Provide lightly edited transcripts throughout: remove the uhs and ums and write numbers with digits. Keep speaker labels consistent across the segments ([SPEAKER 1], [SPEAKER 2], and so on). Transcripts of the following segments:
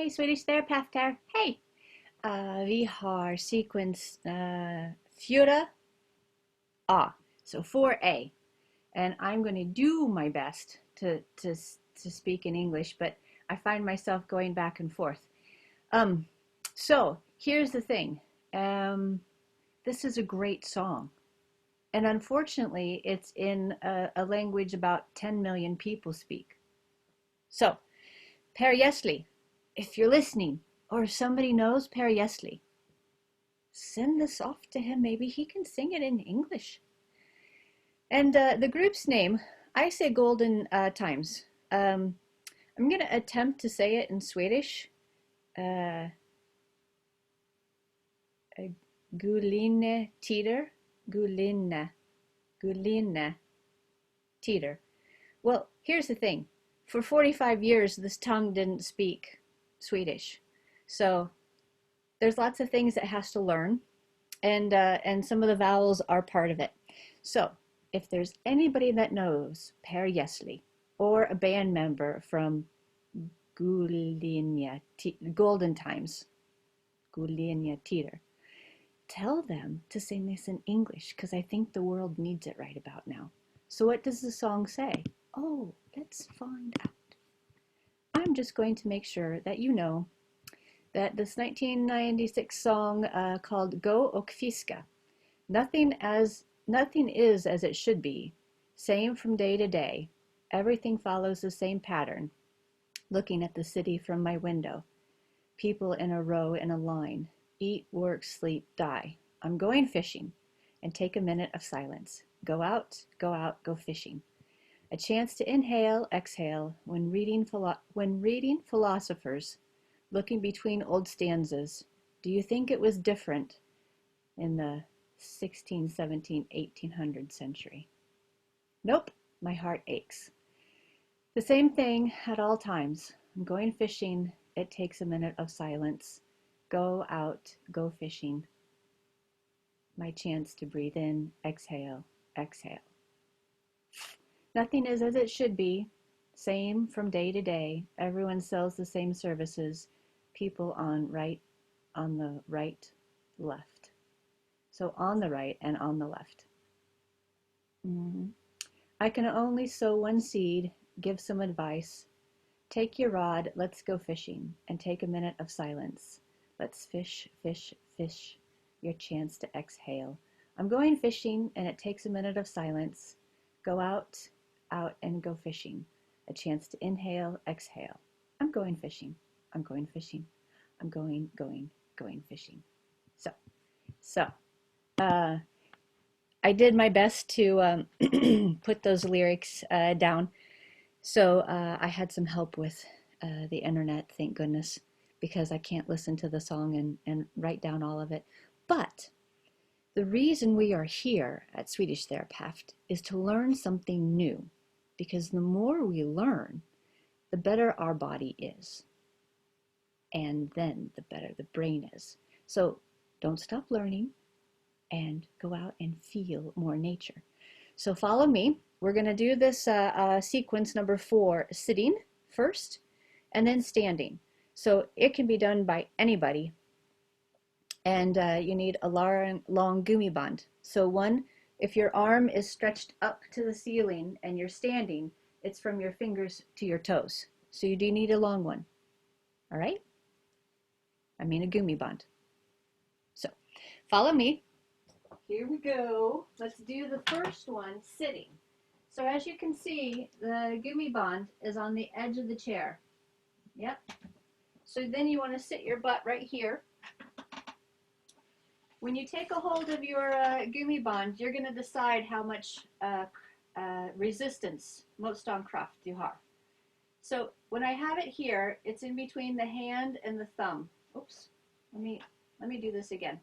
[SPEAKER 1] Hej, Swedish Terapeut här. Hej! Vi har sequence 4A, so 4A. And I'm going to do my best to speak in English, but I find myself going back and forth. So here's the thing. This is a great song. And unfortunately, it's in a language about 10 million people speak. So, Per Gessle, if you're listening, or if somebody knows Per Gessle, send this off to him. Maybe he can sing it in English. And the group's name, I say Golden Times. I'm going to attempt to say it in Swedish. Gyllene Tider. Gyllene Tider. Well, here's the thing. For 45 years, this tongue didn't speak Swedish. So there's lots of things it has to learn, and some of the vowels are part of it. So if there's anybody that knows Per Gessle or a band member from Golden Times, Gyllene Tider, tell them to sing this in English, because I think the world needs it right about now. So what does the song say? Oh, let's find out. I'm just going to make sure that you know that this 1996 song called Go och Fiska, nothing is as it should be, same from day to day, everything follows the same pattern, looking at the city from my window, people in a row in a line, eat, work, sleep, die. I'm going fishing, and take a minute of silence. Go out, go fishing. A chance to inhale, exhale, when reading philosophers, looking between old stanzas. Do you think it was different in the 16, 17, 1800 century? Nope, my heart aches. The same thing at all times. I'm going fishing, it takes a minute of silence. Go out, go fishing. My chance to breathe in, exhale, exhale. Nothing is as it should be, same from day to day. Everyone sells the same services. People on the right, left. So on the right and on the left. I can only sow one seed, give some advice. Take your rod, let's go fishing, and take a minute of silence. Let's fish, fish, fish. Your chance to exhale. I'm going fishing, and it takes a minute of silence. Go out, and go fishing. A chance to inhale, exhale. I'm going fishing. I'm going fishing. I'm going fishing. So, I did my best to put those lyrics down. So I had some help with the internet, thank goodness, because I can't listen to the song and write down all of it. But the reason we are here at Swedish Terapeut is to learn something new, because the more we learn, the better our body is. And then the better the brain is. So don't stop learning and go out and feel more nature. So follow me. We're going to do this sequence number 4, sitting first and then standing. So it can be done by anybody. And you need a long gummiband. So one, if your arm is stretched up to the ceiling and you're standing, it's from your fingers to your toes. So you do need a long one. All right? I mean a gummiband. So follow me. Here we go. Let's do the first one, sitting. So as you can see, the gummiband is on the edge of the chair. Yep. So then you want to sit your butt right here. When you take a hold of your gummiband, you're going to decide how much resistance, motståndskraft, you have. So when I have it here, it's in between the hand and the thumb. Oops. Let me do this again.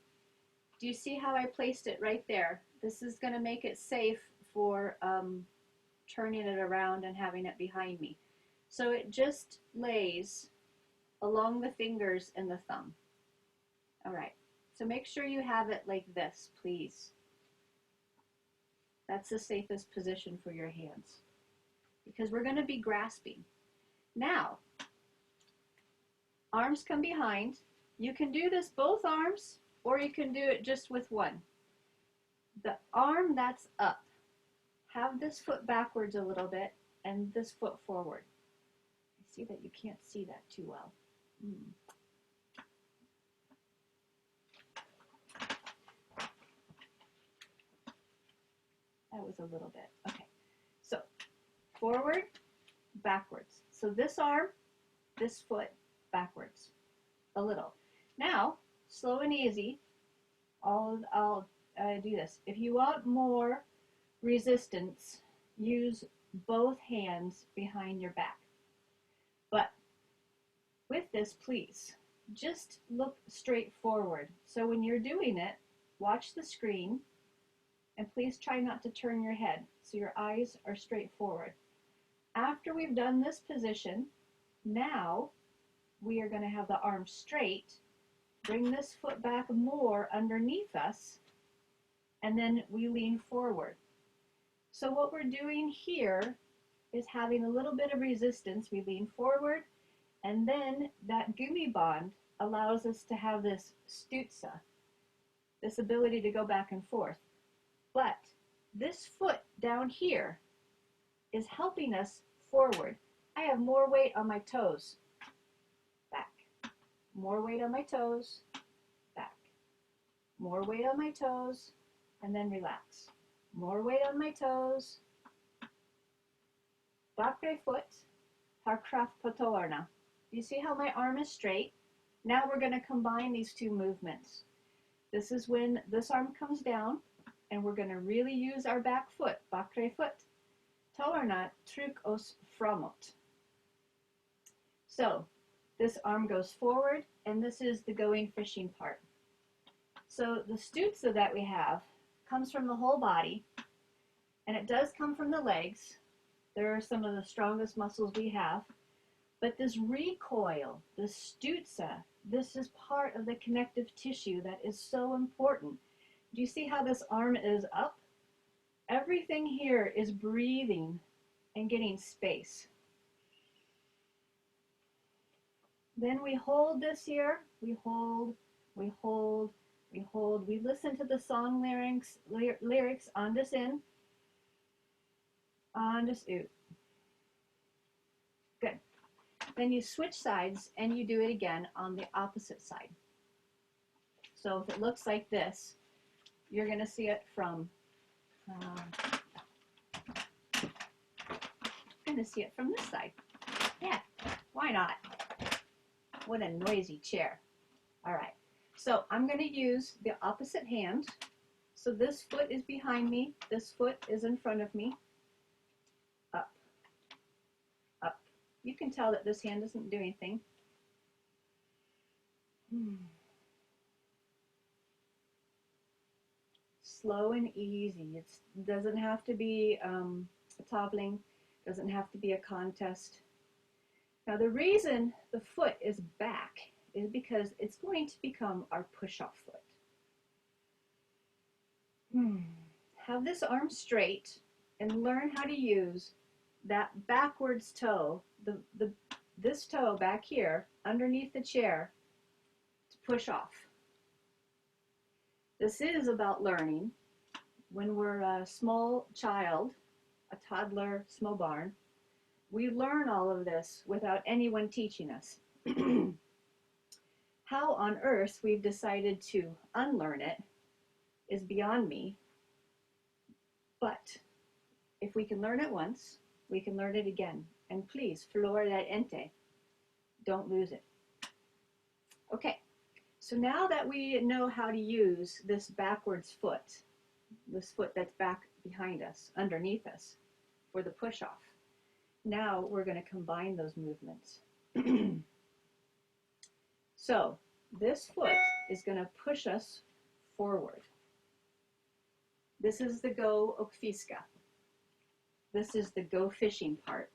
[SPEAKER 1] Do you see how I placed it right there? This is going to make it safe for turning it around and having it behind me. So it just lays along the fingers and the thumb. All right. So make sure you have it like this, please. That's the safest position for your hands, because we're going to be grasping. Now, Arms come behind. You can do this both arms, or you can do it just with one. The arm that's up, have this foot backwards a little bit and this foot forward. I see that you can't see that too well. That was a little bit. Okay, so forward, backwards. So this arm, this foot, backwards, a little. Now, slow and easy, I'll do this. If you want more resistance, use both hands behind your back. But with this, please, just look straight forward. So when you're doing it, watch the screen, and please try not to turn your head so your eyes are straight forward. After we've done this position, now we are going to have the arm straight, bring this foot back more underneath us, and then we lean forward. So what we're doing here is having a little bit of resistance. We lean forward, and then that gummi band allows us to have this stütze, this ability to go back and forth. But this foot down here is helping us forward. I have more weight on my toes, back. More weight on my toes, back. More weight on my toes, and then relax. More weight on my toes. Bakre foot, har kraft på tårna. You see how my arm is straight? Now we're going to combine these two movements. This is when this arm comes down, and we're going to really use our back foot, bakre foot. Tårna, tryck oss framåt. So this arm goes forward, and this is the going fishing part. So the stütze that we have comes from the whole body, and it does come from the legs. They're some of the strongest muscles we have. But this recoil, this stütze, this is part of the connective tissue that is so important. Do you see how this arm is up? Everything here is breathing and getting space. Then we hold this here. We hold, we hold, we hold. We listen to the song lyrics, andas in, andas ut. Good. Then you switch sides and you do it again on the opposite side. So if it looks like this, you're going to see it from, this side. Yeah, why not? What a noisy chair. All right, so I'm going to use the opposite hand. So this foot is behind me, this foot is in front of me. Up, up. You can tell that this hand doesn't do anything. Slow and easy. It doesn't have to be a toppling, doesn't have to be a contest. Now the reason the foot is back is because it's going to become our push-off foot. Have this arm straight and learn how to use that backwards toe, this toe back here underneath the chair to push off. This is about learning. When we're a small child, a toddler, small barn, we learn all of this without anyone teaching us. How on earth we've decided to unlearn it is beyond me. But if we can learn it once, we can learn it again. And please, flor that ente, don't lose it. Okay, so now that we know how to use this backwards foot, this foot that's back behind us, underneath us, for the push-off, now we're going to combine those movements. So this foot is going to push us forward. This is the go och fiska. This is the go fishing part.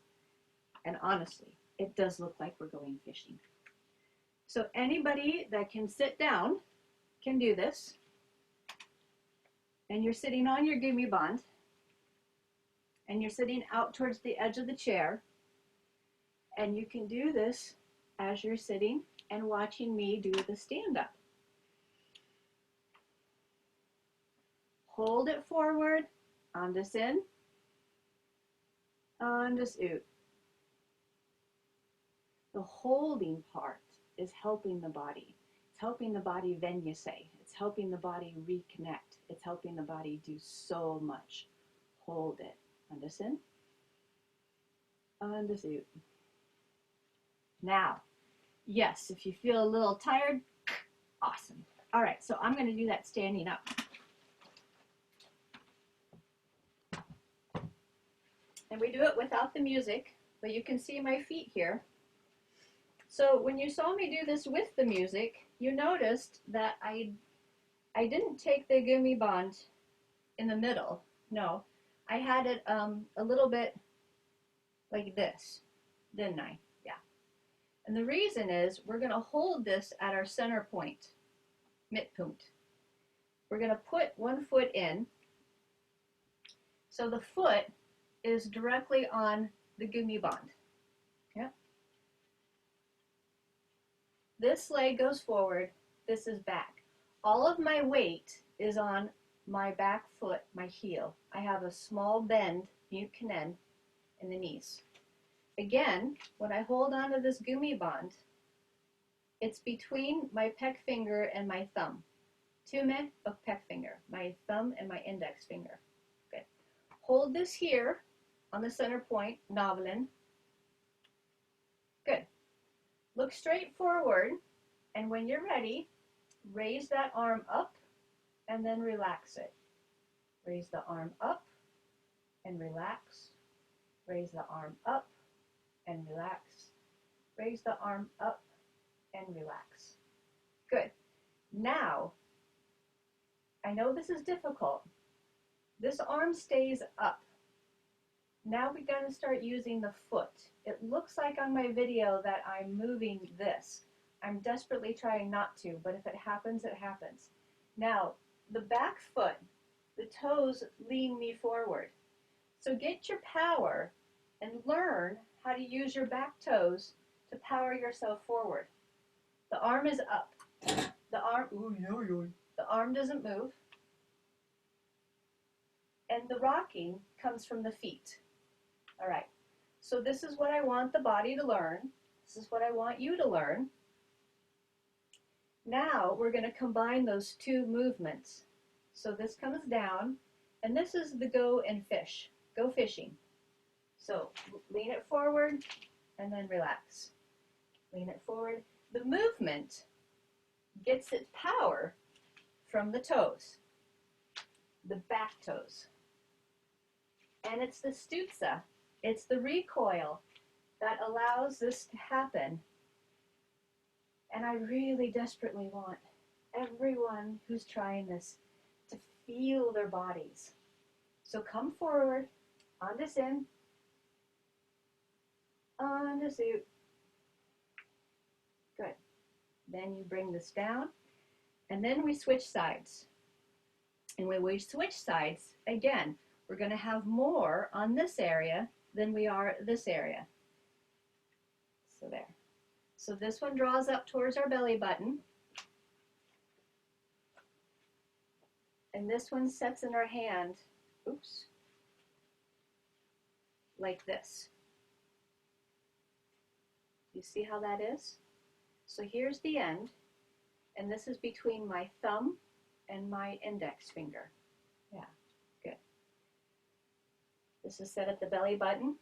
[SPEAKER 1] And honestly, it does look like we're going fishing. So anybody that can sit down can do this. And you're sitting on your gummi band. And you're sitting out towards the edge of the chair. And you can do this as you're sitting and watching me do the stand-up. Hold it forward, andas in, andas ut. The holding part is helping the body. It's helping the body venjase. It's helping the body reconnect. It's helping the body do so much. Hold it. Andas in, andas ut. Now, yes, if you feel a little tired, awesome. All right, so I'm going to do that standing up. And we do it without the music, but you can see my feet here. So when you saw me do this with the music, you noticed that I didn't take the gummi band in the middle. No, I had it a little bit like this, didn't I? Yeah. And the reason is we're going to hold this at our center point, Mittpunkt. We're going to put one foot in. So the foot is directly on the gummi band. Yeah. This leg goes forward, this is back. All of my weight is on my back foot, my heel. I have a small bend, mjukknen, in the knees. Again, when I hold onto this gummi band, it's between my pec finger and my thumb. Tumme och pec finger, my thumb and my index finger. Good. Hold this here on the center point, navlen. Good. Look straight forward, and when you're ready, raise that arm up and then relax it. Raise the arm up and relax. Raise the arm up and relax. Raise the arm up and relax. Good. Now, I know this is difficult. This arm stays up. Now we're going to start using the foot. It looks like on my video that I'm moving this. I'm desperately trying not to, but if it happens, it happens. Now, the back foot, the toes lean me forward. So get your power and learn how to use your back toes to power yourself forward. The arm is up. The arm doesn't move. And the rocking comes from the feet. All right, so this is what I want the body to learn. This is what I want you to learn. Now we're going to combine those two movements. So this comes down, and this is the go and fish. Go fishing. So lean it forward, and then relax. Lean it forward. The movement gets its power from the toes, the back toes. And it's the stutza. It's the recoil that allows this to happen. And I really desperately want everyone who's trying this to feel their bodies. So come forward, andas in, andas ut. Good. Then you bring this down, and then we switch sides. And when we switch sides, again, we're going to have more on this area than we are this area. So there. So this one draws up towards our belly button. And this one sets in our hand, oops, like this. You see how that is? So here's the end, and this is between my thumb and my index finger. Yeah, good. This is set at the belly button.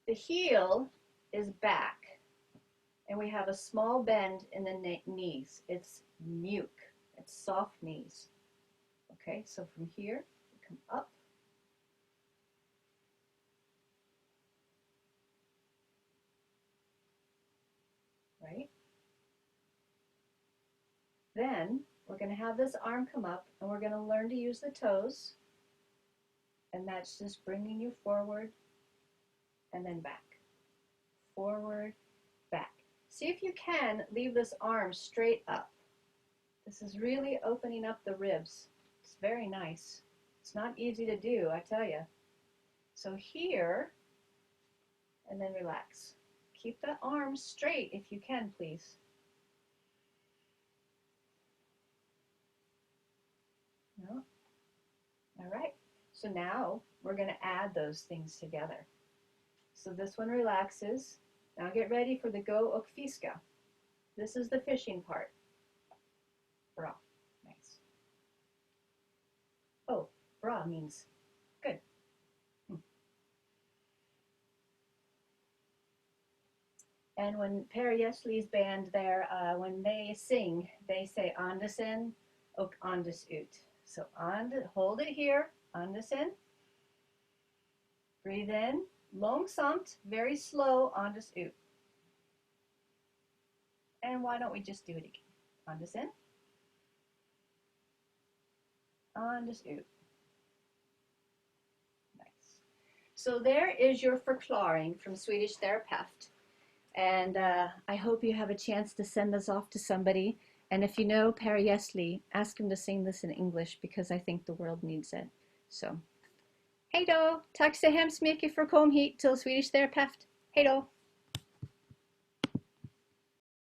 [SPEAKER 1] The heel is back, and we have a small bend in the knees. It's mjuk, it's soft knees. Okay, so from here, we come up. Right? Then we're going to have this arm come up, and we're going to learn to use the toes, and that's just bringing you forward and then back. Forward, back. See if you can leave this arm straight up. This is really opening up the ribs. It's very nice. It's not easy to do, I tell you. So here, and then relax. Keep the arms straight if you can, please. No. All right. So now we're going to add those things together. So this one relaxes. Now get ready for the go och fiska. This is the fishing part. Bra. Nice. Oh, bra means good. And when Per Gessle's band there, when they sing, they say andas in och andas ut. So hold it here, andas in. Breathe in, långsamt, very slow, andas ut. And why don't we just do it again? Andas in, andas ut. Nice. So there is your förklaring from Swedish Terapeut. And I hope you have a chance to send this off to somebody. And if you know Per Gessle, ask him to sing this in English because I think the world needs it. So, hej då! Tack så hemskt mycket för att kom hit till Swedish Terapeut. Hej då!